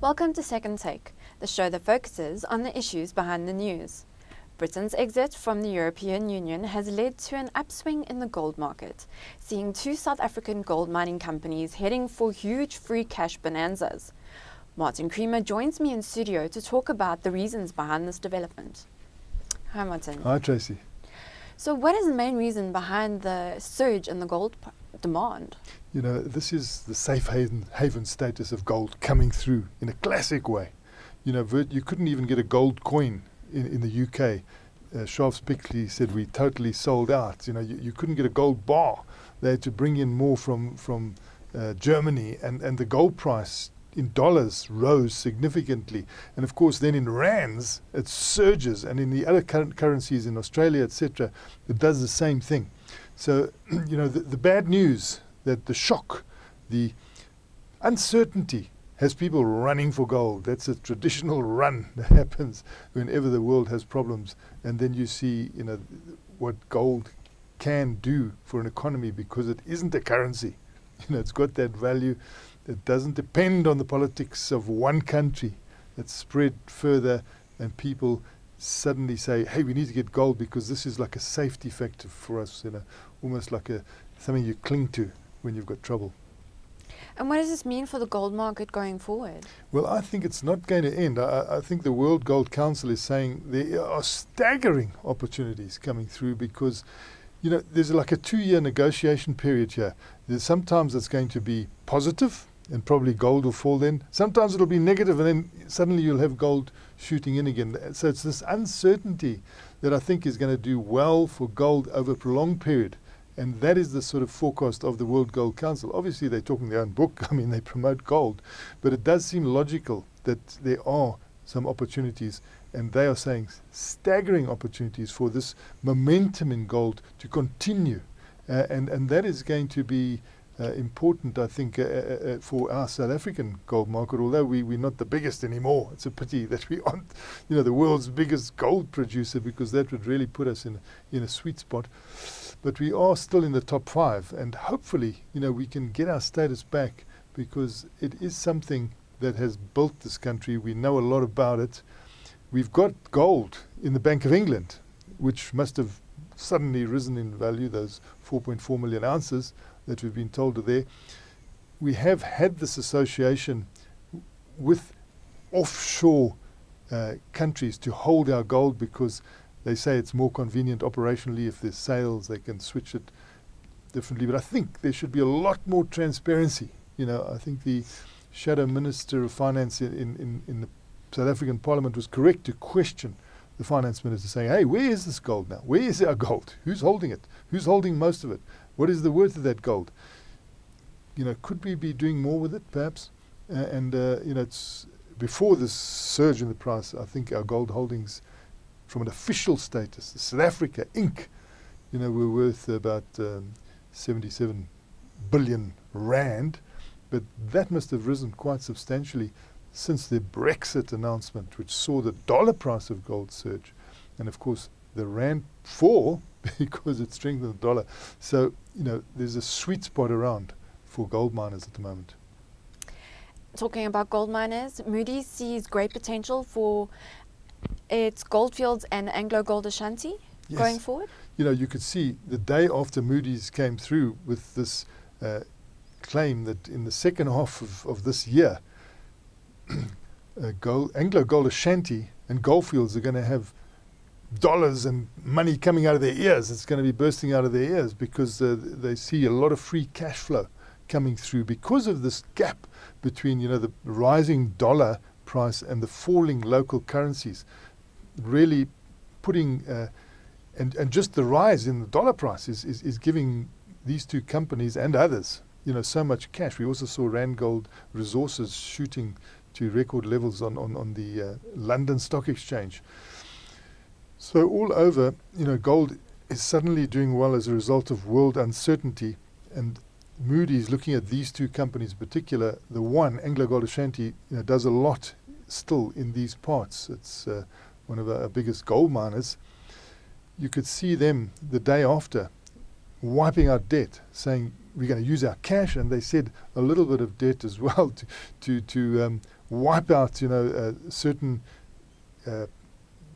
Welcome to Second Take, the show that focuses on the issues behind the news. Britain's exit from the European Union has led to an upswing in the gold market, seeing two South African gold mining companies heading for huge free cash bonanzas. Martin Creamer joins me in studio to talk about the reasons behind this development. Hi, Martin. Hi, Tracy. So what is the main reason behind the surge in the gold demand? You know, this is the safe haven status of gold coming through in a classic way. You know, you couldn't even get a gold coin in the UK. Sharps Pickley said we totally sold out. You know, you couldn't get a gold bar. They had to bring in more from Germany, and the gold price in dollars rose significantly. And of course then in rands it surges, and in the other currencies in Australia, etc., it does the same thing. So, you know, the bad news, that the shock, the uncertainty has people running for gold. That's a traditional run that happens whenever the world has problems. And then you see, you know, what gold can do for an economy, because it isn't a currency. You know, it's got that value that doesn't depend on the politics of one country. It's spread further, and people suddenly say, hey, we need to get gold because this is like a safety factor for us, you know, almost like something you cling to when you've got trouble. And what does this mean for the gold market going forward? Well, I think it's not going to end. I think the World Gold Council is saying there are staggering opportunities coming through, because, you know, there's like a 2-year negotiation period here. Sometimes it's going to be positive, and probably gold will fall then. Sometimes it'll be negative, and then suddenly you'll have gold shooting in again. So it's this uncertainty that I think is going to do well for gold over a prolonged period. And that is the sort of forecast of the World Gold Council. Obviously, they're talking their own book. I mean, they promote gold. But it does seem logical that there are some opportunities, and they are saying staggering opportunities for this momentum in gold to continue. And that is going to be important, I think, for our South African gold market, although we're not the biggest anymore. It's a pity that we aren't, you know, the world's biggest gold producer, because that would really put us in a sweet spot. But we are still in the top 5, and hopefully, you know, we can get our status back, because it is something that has built this country. We know a lot about it. We've got gold in the Bank of England, which must have suddenly risen in value, those 4.4 million ounces that we've been told are there. We have had this association with offshore countries to hold our gold, because they say it's more convenient operationally. If there's sales, they can switch it differently. But I think there should be a lot more transparency. You know, I think the Shadow Minister of Finance in the South African Parliament was correct to question the Finance Minister, saying, hey, where is this gold now? Where is our gold? Who's holding it? Who's holding most of it? What is the worth of that gold? You know, could we be doing more with it, perhaps? You know, it's before this surge in the price, I think our gold holdings, from an official status, South Africa Inc., you know, we're worth about 77 billion rand, but that must have risen quite substantially since the Brexit announcement, which saw the dollar price of gold surge, and of course the rand fall because it strengthened the dollar. So, you know, there's a sweet spot around for gold miners at the moment. Talking about gold miners, Moody's sees great potential for its Goldfields and Anglo Gold Ashanti going forward. You know, you could see the day after Moody's came through with this claim that in the second half of this year, Anglo Gold Ashanti and Goldfields are going to have dollars and money coming out of their ears. It's going to be bursting out of their ears, because they see a lot of free cash flow coming through because of this gap between, you know, the rising dollar price and the falling local currencies, really putting and just the rise in the dollar price is giving these two companies and others, you know, so much cash. We also saw Randgold Resources shooting to record levels on the London Stock Exchange. So all over, you know, gold is suddenly doing well as a result of world uncertainty, and Moody's looking at these two companies in particular. The one, Anglo Gold Ashanti, you know, does a lot still in these parts. It's one of our biggest gold miners. You could see them the day after wiping out debt, saying we're going to use our cash, and they said a little bit of debt as well to wipe out, certain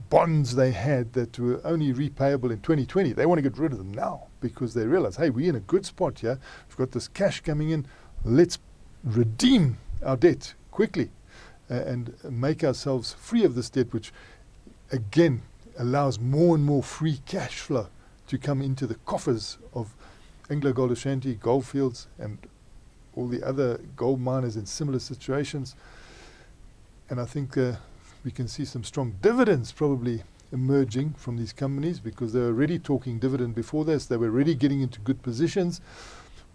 bonds they had that were only repayable in 2020. They want to get rid of them now because they realize, hey, we're in a good spot here. We've got this cash coming in. Let's redeem our debt quickly and make ourselves free of this debt, which again allows more and more free cash flow to come into the coffers of AngloGold Ashanti, Goldfields, and all the other gold miners in similar situations. And I think we can see some strong dividends probably emerging from these companies because they were already talking dividend before this. They were already getting into good positions.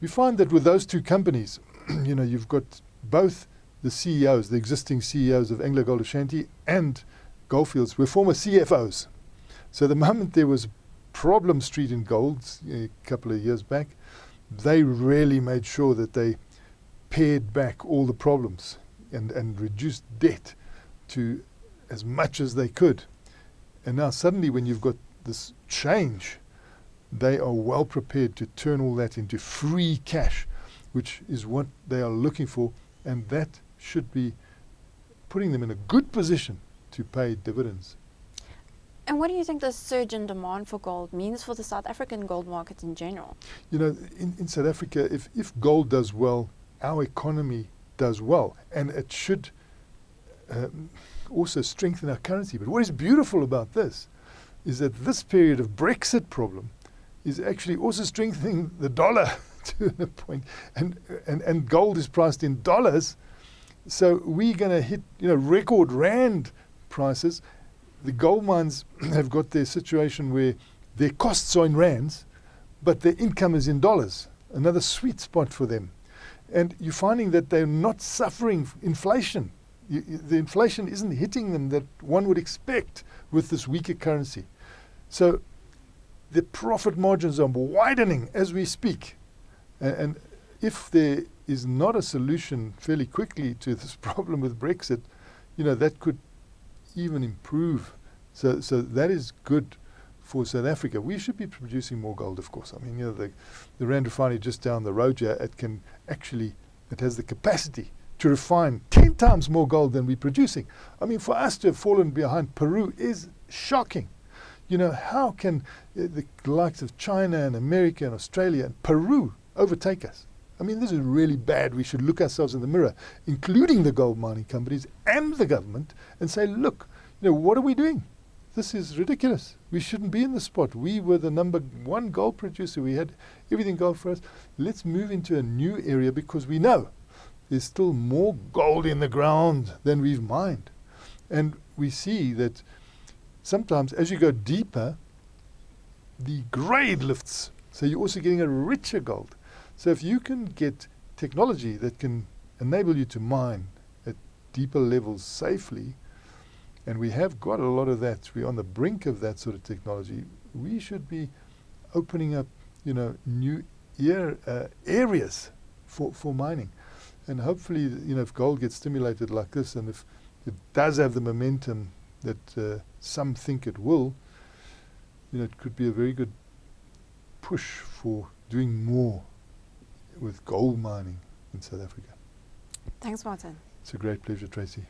We find that with those two companies, you've got both the CEOs, the existing CEOs of AngloGold Ashanti and Goldfields were former CFOs. So the moment there was problem street in gold a couple of years back, they really made sure that they pared back all the problems and reduced debt to as much as they could. And now suddenly when you've got this change, they are well prepared to turn all that into free cash, which is what they are looking for, and that should be putting them in a good position to pay dividends. And what do you think the surge in demand for gold means for the South African gold market in general? In South Africa, if gold does well, our economy does well, and it should also strengthen our currency. But what is beautiful about this is that this period of Brexit problem is actually also strengthening the dollar to a point, and gold is priced in dollars, so we're going to hit record rand prices. The gold mines have got their situation where their costs are in rands, but their income is in dollars, another sweet spot for them. And you're finding that they're not suffering inflation. The inflation isn't hitting them that one would expect with this weaker currency. So the profit margins are widening as we speak. And if there is not a solution fairly quickly to this problem with Brexit, that could even improve. So that is good for South Africa. We should be producing more gold, of course. I mean, the Rand refinery just down the road here, it has the capacity to refine 10 times more gold than we're producing. I mean, for us to have fallen behind Peru is shocking. How can the likes of China and America and Australia and Peru overtake us? I mean, this is really bad. We should look ourselves in the mirror, including the gold mining companies and the government, and say, look, what are we doing? This is ridiculous. We shouldn't be in this spot. We were the number one gold producer. We had everything gold for us. Let's move into a new area because we know there's still more gold in the ground than we've mined. And we see that sometimes as you go deeper, the grade lifts. So you're also getting a richer gold. So if you can get technology that can enable you to mine at deeper levels safely, and we have got a lot of that, we're on the brink of that sort of technology, we should be opening up, new areas for mining. And hopefully, if gold gets stimulated like this, and if it does have the momentum that some think it will, it could be a very good push for doing more with gold mining in South Africa. Thanks, Martin. It's a great pleasure, Tracy.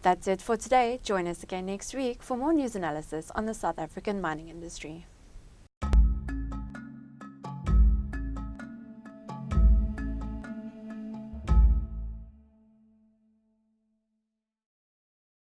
That's it for today. Join us again next week for more news analysis on the South African mining industry.